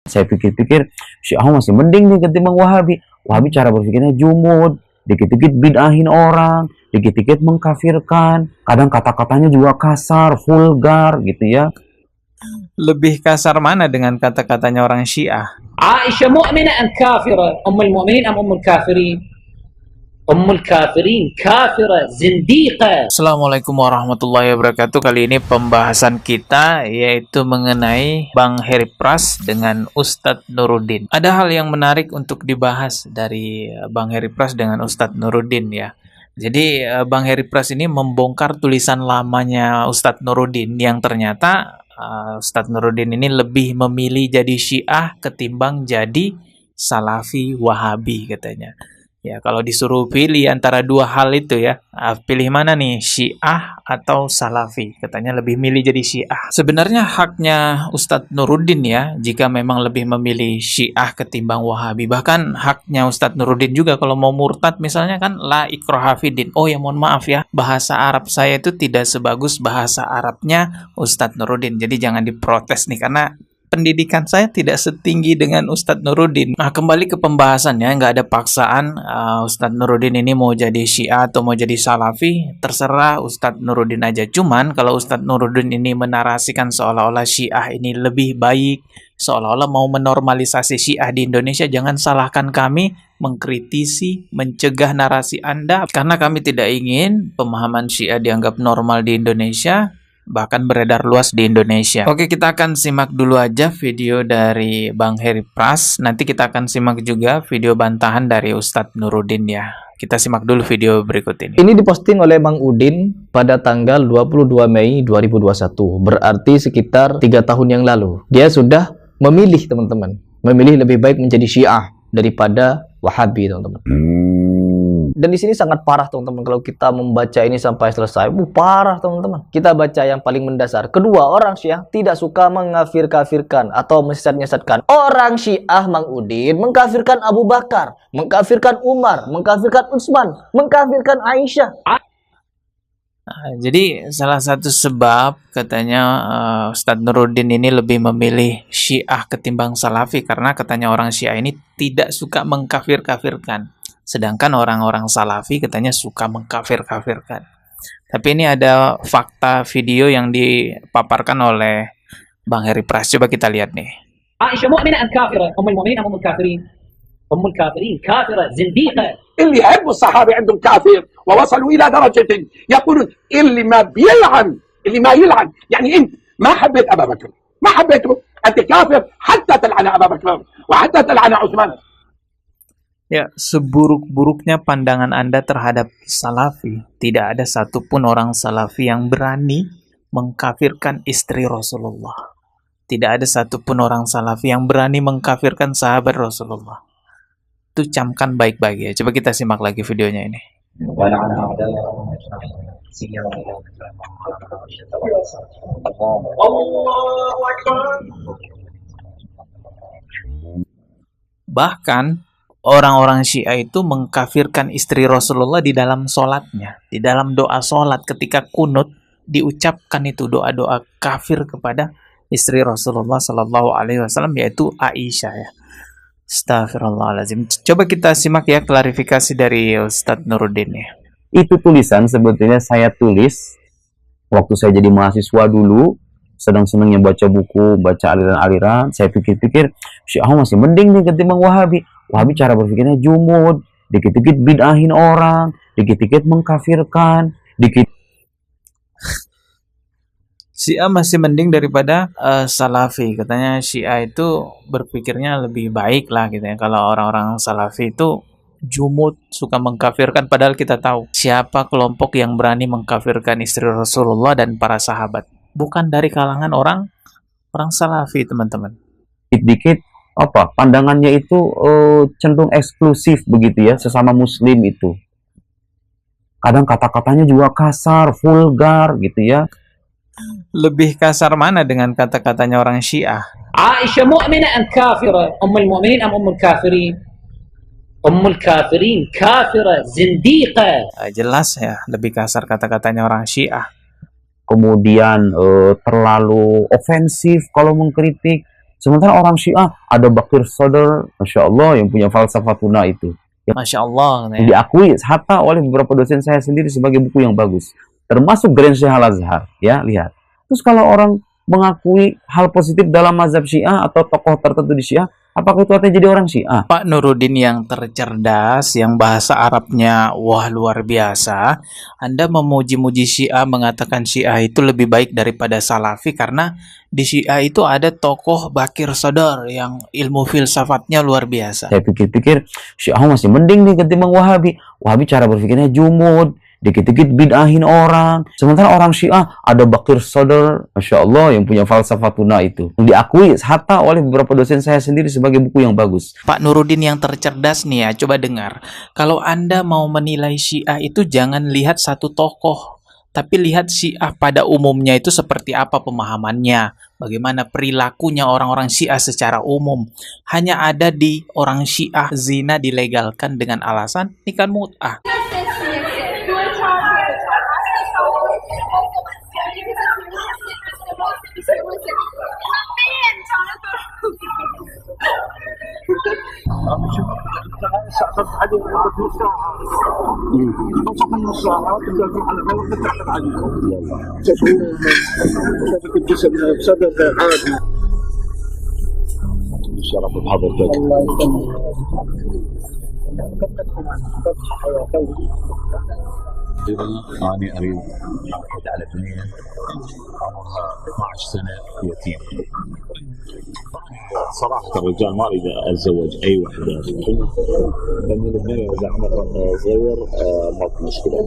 Saya pikir-pikir Syiah masih mending nih ketimbang Wahabi. Wahabi cara berpikirnya jumud, dikit-dikit bid'ahin orang, dikit-dikit mengkafirkan, kadang kata-katanya juga kasar, vulgar gitu ya. Lebih kasar mana dengan kata-katanya orang Syiah? Aisyah mu'minah am kafirah? Ummul mu'minin am ummul kafirin? Ummul kafirin kafirah, zindiqah. Assalamualaikum warahmatullahi wabarakatuh. Kali ini pembahasan kita yaitu mengenai Bang Heri Pras dengan Ustadz Nuruddin. Ada hal yang menarik untuk dibahas dari Bang Heri Pras dengan Ustadz Nuruddin ya. Jadi Bang Heri Pras ini membongkar tulisan lamanya Ustadz Nuruddin yang ternyata Ustadz Nuruddin ini lebih memilih jadi Syiah ketimbang jadi Salafi Wahabi katanya. Ya, kalau disuruh pilih antara dua hal itu ya, pilih mana nih, Syiah atau Salafi? Katanya lebih milih jadi Syiah. Sebenarnya haknya Ustadz Nuruddin ya, jika memang lebih memilih Syiah ketimbang Wahabi. Bahkan haknya Ustadz Nuruddin juga kalau mau murtad misalnya kan, la ikraha fiddin. Oh ya mohon maaf ya, bahasa Arab saya itu tidak sebagus bahasa Arabnya Ustadz Nuruddin. Jadi jangan diprotes nih, karena pendidikan saya tidak setinggi dengan Ustadz Nuruddin. Nah, kembali ke pembahasannya, nggak ada paksaan Ustadz Nuruddin ini mau jadi Syiah atau mau jadi Salafi, terserah Ustadz Nuruddin aja. Cuman kalau Ustadz Nuruddin ini menarasikan seolah-olah Syiah ini lebih baik, seolah-olah mau menormalisasi Syiah di Indonesia, jangan salahkan kami mengkritisi, mencegah narasi Anda, karena kami tidak ingin pemahaman Syiah dianggap normal di Indonesia, bahkan beredar luas di Indonesia. Oke, kita akan simak dulu aja video dari Bang Heri Pras. Nanti kita akan simak juga video bantahan dari Ustadz Nuruddin ya. Kita simak dulu video berikut ini. Ini diposting oleh Bang Udin pada tanggal 22 Mei 2021. Berarti sekitar 3 tahun yang lalu. Dia sudah memilih, teman-teman. Memilih lebih baik menjadi Syiah daripada Wahabi, teman-teman. Dan di sini sangat parah, teman-teman. Kalau kita membaca ini sampai selesai, parah, teman-teman. Kita baca yang paling mendasar. Kedua, orang Syiah tidak suka mengkafir-kafirkan atau menyesat-nyesatkan. Orang Syiah, Mang Udin, mengkafirkan Abu Bakar, mengkafirkan Umar, mengkafirkan Utsman, mengkafirkan Aisyah. Jadi salah satu sebab katanya Ustadz Nuruddin ini lebih memilih Syiah ketimbang Salafi karena katanya orang Syiah ini tidak suka mengkafir-kafirkan. Sedangkan orang-orang Salafi katanya suka mengkafir-kafirkan. Tapi ini ada fakta video yang dipaparkan oleh Bang Heri Pras. Coba kita lihat nih. Aisyah mu'minah am kafirah? Ummul mu'minin am ummul kafirin? Ummul kafirin kafirah, zindiqah. اللي يحبوا الصحابة عندهم كافر ووصلوا إلى درجة يقولون اللي ما بيلعن اللي ما يلعن يعني أنت ما حبيت أبا بكر ما حبيته أنت كافر حتى تلعن أبا بكر وحتى تلعن عثمان. Ya, seburuk-buruknya pandangan Anda terhadap Salafi, tidak ada satupun orang Salafi yang berani mengkafirkan istri Rasulullah. Tidak ada satupun orang Salafi yang berani mengkafirkan sahabat Rasulullah. Itu camkan baik-baik ya. Coba kita simak lagi videonya ini. Bahkan orang-orang Syiah itu mengkafirkan istri Rasulullah di dalam sholatnya, di dalam doa sholat ketika kunut diucapkan itu doa-doa kafir kepada istri Rasulullah Sallallahu Alaihi Wasallam, yaitu Aisyah ya. Astagfirullahaladzim. Coba kita simak ya klarifikasi dari Ustadz Nuruddin ya. Itu tulisan sebetulnya saya tulis waktu saya jadi mahasiswa dulu, sedang-senangnya baca buku, baca aliran-aliran. Saya pikir-pikir Syiah masih mending nih ketimbang Wahabi. Wahabi cara berpikirnya jumud, dikit-dikit bid'ahin orang, dikit-dikit mengkafirkan, dikit Syiah masih mending daripada Salafi. Katanya Syiah itu berpikirnya lebih baik lah gitu ya. Kalau orang-orang Salafi itu jumud, suka mengkafirkan. Padahal kita tahu siapa kelompok yang berani mengkafirkan istri Rasulullah dan para sahabat. Bukan dari kalangan orang Salafi, teman-teman. dikit pandangannya itu cenderung eksklusif begitu ya, sesama muslim itu. Kadang kata-katanya juga kasar, vulgar gitu ya. Lebih kasar mana dengan kata-katanya orang Syiah? Aisyah mu'minah am kafirah? Ummul mu'minin am ummul kafirin? Ummul kafirin kafirah, zindiqah. Jelas ya, lebih kasar kata-katanya orang Syiah. Kemudian terlalu ofensif kalau mengkritik, Sementara orang Syiah ada Bakir Sadr, Masya Allah, yang punya falsafatuna itu. Masya Allah. Yang diakui hatta oleh beberapa dosen saya sendiri sebagai buku yang bagus. Termasuk Grand Syekh Al-Azhar. Ya, lihat. Terus kalau orang mengakui hal positif dalam mazhab Syiah atau tokoh tertentu di Syiah, apakah itu artinya jadi orang Syiah? Pak Nuruddin yang tercerdas, yang bahasa Arabnya wah luar biasa. Anda memuji-muji Syiah, mengatakan Syiah itu lebih baik daripada Salafi karena di Syiah itu ada tokoh Bakir Sadr yang ilmu filsafatnya luar biasa. Saya pikir-pikir Syiah masih mending nih ketimbang Wahabi. Wahabi cara berpikirnya jumud, dikit-dikit bid'ahin orang. Sementara orang Syiah ada Bakir Sadr, Masya Allah, yang punya falsafatuna itu. Yang diakui hatta oleh beberapa dosen saya sendiri sebagai buku yang bagus. Pak Nuruddin yang tercerdas nih ya, coba dengar. Kalau Anda mau menilai Syiah itu jangan lihat satu tokoh, tapi lihat Syiah pada umumnya itu seperti apa pemahamannya, bagaimana perilakunya orang-orang Syiah secara umum. Hanya ada di orang Syiah zina dilegalkan dengan alasan nikah mut'ah. أنا أريد أعقد على بنية عمرها 12 سنة يتيم. صراحة الرجال ما أريد أتزوج أي وحدة، لأن البنية إذا عمرها صغير ما في مشكلة.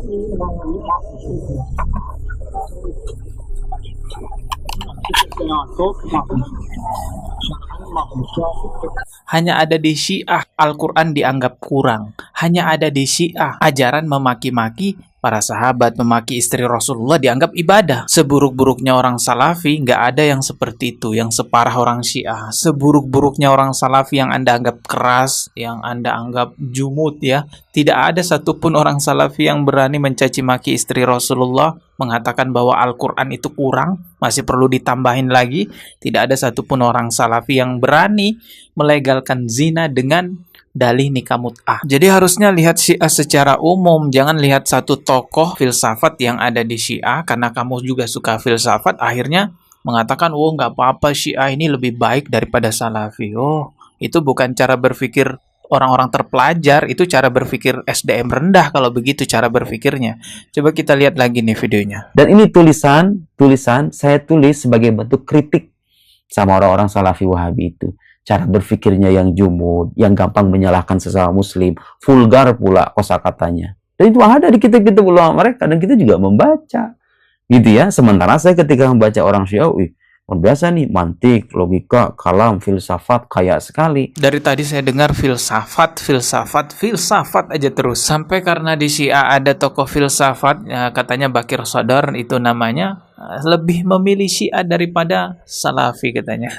Hanya ada di Syiah Al-Quran dianggap kurang. Hanya ada di Syiah ajaran memaki-maki para sahabat, memaki istri Rasulullah dianggap ibadah. Seburuk-buruknya orang Salafi, nggak ada yang seperti itu, yang separah orang Syiah. Seburuk-buruknya orang Salafi yang Anda anggap keras, yang Anda anggap jumud ya, tidak ada satupun orang Salafi yang berani mencaci maki istri Rasulullah, mengatakan bahwa Al-Quran itu kurang, masih perlu ditambahin lagi. Tidak ada satupun orang Salafi yang berani melegalkan zina dengan dalih nikah mut'ah. Jadi harusnya lihat Syiah secara umum, jangan lihat satu tokoh filsafat yang ada di Syiah, karena kamu juga suka filsafat, akhirnya mengatakan, oh nggak apa-apa Syiah ini lebih baik daripada Salafi. Oh, itu bukan cara berpikir orang-orang terpelajar, itu cara berpikir SDM rendah kalau begitu cara berpikirnya. Coba kita lihat lagi nih videonya. Dan ini tulisan saya tulis sebagai bentuk kritik sama orang-orang Salafi Wahabi itu. Cara berpikirnya yang jumud, yang gampang menyalahkan sesama muslim, vulgar pula kosakatanya. Dan itu ada di kitab-kitab ulama mereka, dan kita juga membaca. Gitu ya. Sementara saya ketika membaca orang Syiah, luar biasa nih, mantik, logika, kalam, filsafat, kaya sekali. Dari tadi saya dengar filsafat aja terus. Sampai karena di Syiah ada tokoh filsafat, ya, katanya Bakir Sadr itu namanya, lebih memilih Syiah daripada Salafi katanya.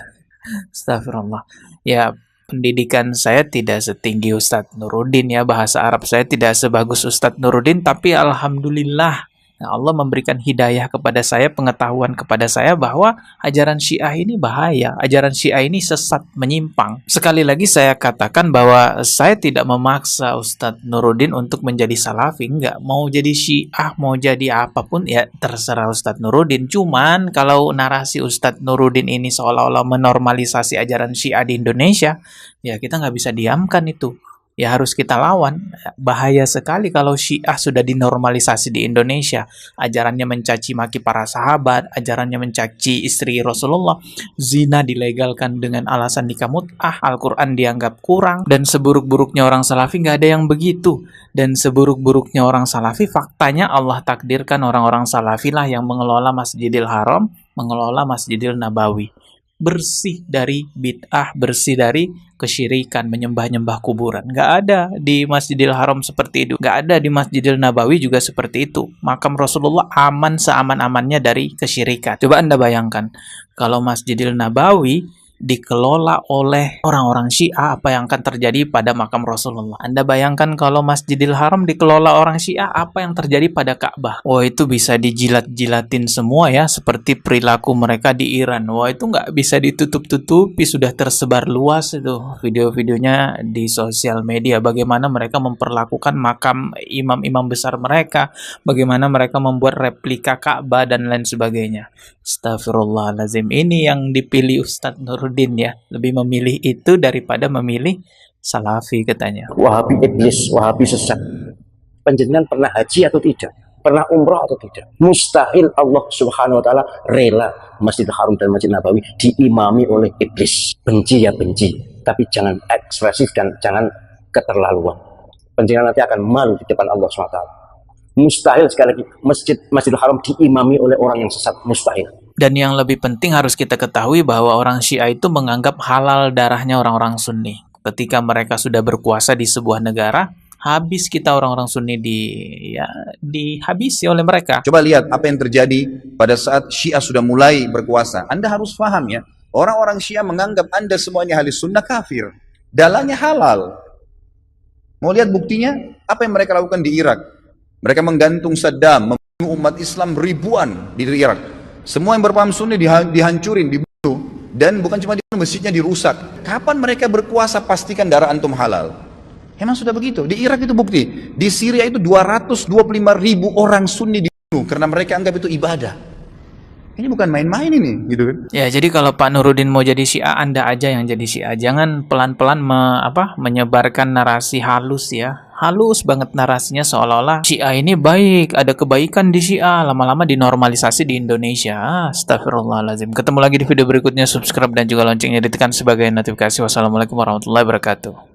Astagfirullah. Ya, pendidikan saya tidak setinggi Ustadz Nuruddin ya, bahasa Arab saya tidak sebagus Ustadz Nuruddin, tapi alhamdulillah Allah memberikan hidayah kepada saya, pengetahuan kepada saya bahwa ajaran Syiah ini bahaya, ajaran Syiah ini sesat, menyimpang. Sekali lagi saya katakan bahwa saya tidak memaksa Ustadz Nuruddin untuk menjadi Salafi, enggak. Mau jadi Syiah, mau jadi apapun, ya terserah Ustadz Nuruddin. Cuman kalau narasi Ustadz Nuruddin ini seolah-olah menormalisasi ajaran Syiah di Indonesia, ya kita nggak bisa diamkan itu. Ya harus kita lawan. Bahaya sekali kalau Syiah sudah dinormalisasi di Indonesia. Ajarannya mencaci maki para sahabat, ajarannya mencaci istri Rasulullah, zina dilegalkan dengan alasan nikah mut'ah, Al-Quran dianggap kurang, dan seburuk-buruknya orang Salafi nggak ada yang begitu. Dan seburuk-buruknya orang Salafi, faktanya Allah takdirkan orang-orang Salafi lah yang mengelola Masjidil Haram, mengelola Masjidil Nabawi. Bersih dari bid'ah, bersih dari kesyirikan, menyembah-nyembah kuburan. Nggak ada di Masjidil Haram seperti itu. Nggak ada di Masjidil Nabawi juga seperti itu. Makam Rasulullah aman seaman-amannya dari kesyirikan. Coba Anda bayangkan, kalau Masjidil Nabawi dikelola oleh orang-orang Syiah, apa yang akan terjadi pada makam Rasulullah? Anda bayangkan kalau Masjidil Haram dikelola orang Syiah, apa yang terjadi pada Ka'bah? Wah, itu bisa dijilat-jilatin semua ya, seperti perilaku mereka di Iran. Wah, itu nggak bisa ditutup-tutupi, sudah tersebar luas itu video-videonya di sosial media, bagaimana mereka memperlakukan makam imam-imam besar mereka, bagaimana mereka membuat replika Ka'bah dan lain sebagainya. Astagfirullahaladzim, ini yang dipilih Ustadz Nuruddin ya, lebih memilih itu daripada memilih Salafi katanya. Wahabi iblis, Wahabi sesat. Panjenengan pernah haji atau tidak? Pernah umroh atau tidak? Mustahil Allah Subhanahu wa taala rela Masjidil Haram dan Masjid Nabawi diimami oleh iblis. Benci ya benci, tapi jangan ekspresif dan jangan keterlaluan. Panjenengan nanti akan malu di depan Allah Subhanahu wa taala. Mustahil sekali lagi Masjidil Haram diimami oleh orang yang sesat, mustahil. Dan yang lebih penting harus kita ketahui bahwa orang Syiah itu menganggap halal darahnya orang-orang Sunni. Ketika mereka sudah berkuasa di sebuah negara, habis kita orang-orang Sunni dihabisi oleh mereka. Coba lihat apa yang terjadi pada saat Syiah sudah mulai berkuasa. Anda harus paham ya, orang-orang Syiah menganggap Anda semuanya ahli sunnah kafir. Dalahnya halal. Mau lihat buktinya? Apa yang mereka lakukan di Irak? Mereka menggantung Saddam, membunuh umat Islam ribuan di Irak. Semua yang berpaham Sunni dihancurin, dibunuh. Dan bukan cuma dibunuh, masjidnya dirusak. Kapan mereka berkuasa pastikan darah antum halal? Emang sudah begitu. Di Irak itu bukti. Di Syria itu 225 ribu orang Sunni dibunuh karena mereka anggap itu ibadah. Ini bukan main-main ini, gitu kan? Ya, jadi kalau Pak Nuruddin mau jadi Syiah, Anda aja yang jadi Syiah. Jangan pelan-pelan menyebarkan narasi halus ya. Halus banget narasinya seolah-olah Syiah ini baik, ada kebaikan di Syiah, lama-lama dinormalisasi di Indonesia. Astagfirullahaladzim. Ketemu lagi di video berikutnya, subscribe dan juga loncengnya ditekan sebagai notifikasi. Wassalamualaikum warahmatullahi wabarakatuh.